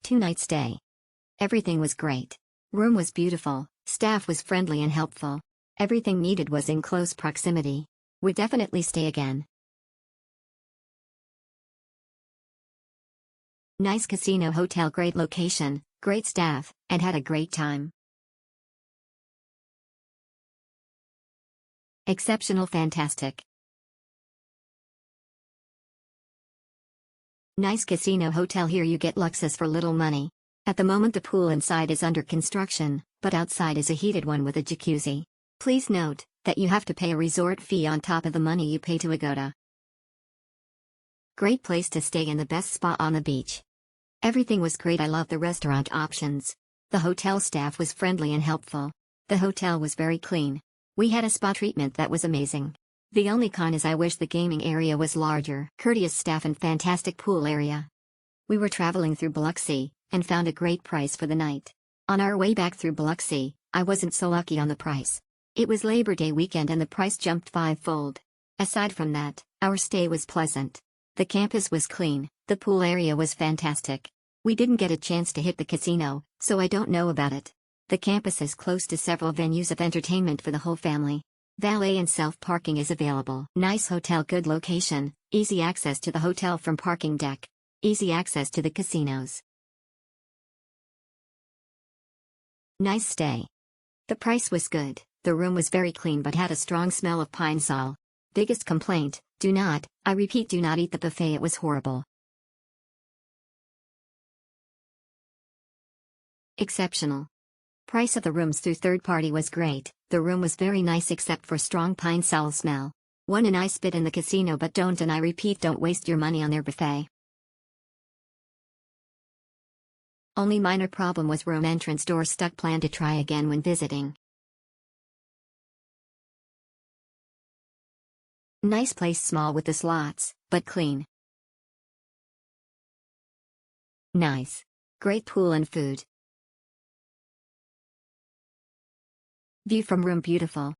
2-night stay. Everything was great. Room was beautiful, staff was friendly and helpful. Everything needed was in close proximity. Would definitely stay again. Nice casino hotel, great location, great staff, and had a great time. Exceptional, fantastic. Nice casino hotel, here you get luxus for little money. At the moment the pool inside is under construction, but outside is a heated one with a jacuzzi. Please note that you have to pay a resort fee on top of the money you pay to Agoda. Great place to stay and the best spa on the beach. Everything was great. I love the restaurant options. The hotel staff was friendly and helpful. The hotel was very clean. We had a spa treatment that was amazing. The only con is I wish the gaming area was larger. Courteous staff and fantastic pool area. We were traveling through Biloxi and found a great price for the night. On our way back through Biloxi, I wasn't so lucky on the price. It was Labor Day weekend and the price jumped 5-fold. Aside from that, our stay was pleasant. The campus was clean, the pool area was fantastic. We didn't get a chance to hit the casino, so I don't know about it. The campus is close to several venues of entertainment for the whole family. Valet and self-parking is available. Nice hotel, good location, easy access to the hotel from parking deck. Easy access to the casinos. Nice stay. The price was good, the room was very clean but had a strong smell of pine sol. Biggest complaint, I repeat, do not eat the buffet, it was horrible. Exceptional. Price of the rooms through third party was great, the room was very nice except for strong pine sol smell. One and I spit in the casino, but don't, and I repeat, don't waste your money on their buffet. Only minor problem was room entrance door stuck, plan to try again when visiting. Nice place, small with the slots, but clean. Nice. Great pool and food. View from room beautiful.